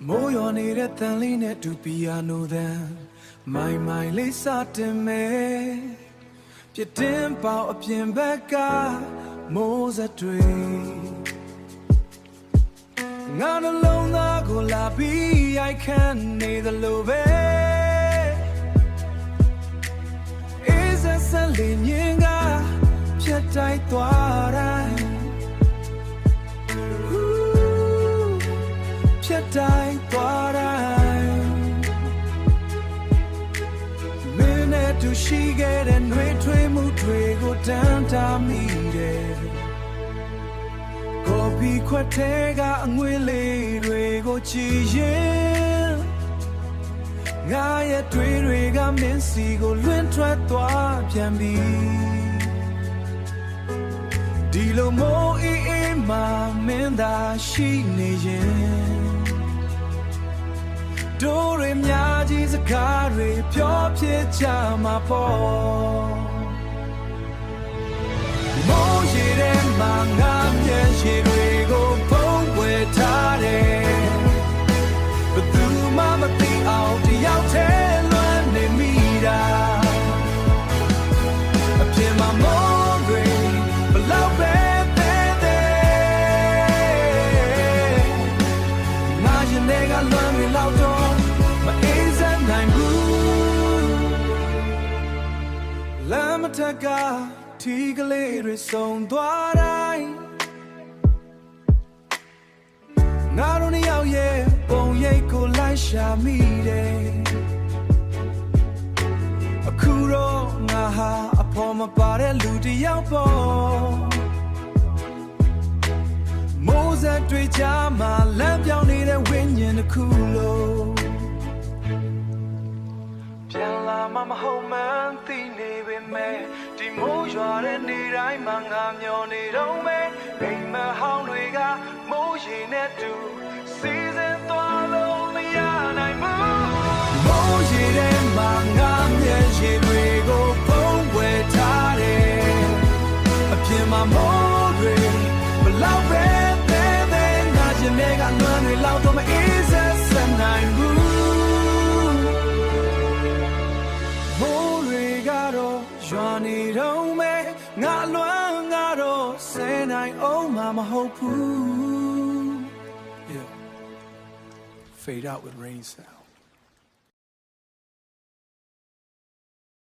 မိုးရွာနေတဲ့တန်လေးနဲ့တူပီယာနိုသံမိုင်မိုင်လေးစတင်မယ်ပြတင်းပေါအပြင်ဘက်ကမိုးစက်တွေငါနှလုံးသားကိုလာပြီးရိုက်ခတ်နေသလိုပဲအေးစက်စက်လေးမြင်ကဖြတ်တိုက်သွားတိုင်းဖြတ်တိုက်သွားတိုင်းမင်းနဲ့တူရှိခဲ့တဲ့နှွေးထွေးမှုတွေကိုတန်းတာမိတယ်ကိုပီခွက်ထဲကအငွေလေးတွေကိုကြည်ရင်ငါရဲ့တွေ့တွေကမင်းစီကိုလွင့်ထွက်သွားပြန်ပြီဒီလိုမိုးအေးအေးမှမင်းသာရှိနေရင်တို့ရများကြီးစကားတွေပြောဖြစ်ကြမှာပေါ့မိုးရေထဲမှာငါမျက်ရည်တွေကိုပုံပွေထားတယ်ဘယ်သူမှမသိအောင်တယောက်တည်းလွမ်းနေမိတာအပြင်မှာမိုးတွေဘလောက်ပဲငါရင်ထဲကလွမ်းတွေလောက်တော့မအေးစမ်းနိုင်ဘူးလမ်းမထက်ကထီကလေးတွေဆုံသွားတိုင်းငါတို့နှစ်ယောက်ရဲ့ပုံရိပ်ကိုလိုက်ရှာမိတယ်အခုတော့ငါဟာအဖော်မပါတဲ့လူတစ်ယောက်ပေါ့မိုးစက်တွေကြားမှာလမ်းပြောင်းနေတဲ့ဝိညာဉ်တစ်ခုလို့ပြန်လာမှမဟုတ်မှန်းသိနေပေမဲ့ဒီမိုးရွာတဲ့နေ့တိုင်းမှာငါမျောနေတော့မယ်အိမ်မဟောင်းတွေကမိုးရေနဲ့တူစီစဉ်သွားလို့မရနိုင်ဘူးမိုးရေထဲမှာငါမျက်ရည်တွေကိုပုံဝဲထားတယ်အပြင်မှာမိုးတွေဘလောက်ပဲငါရင်ထဲကလွမ်းတွေလောက်တော့မအေးစက်စက်နိုင်ဘူးမိုးတွေကတော့ရွာနေတော့မယ်ငါလွမ်းငါတော့ဆယ်နိုင်အောင်မဟုတ်ဘူး Fade out with rain sound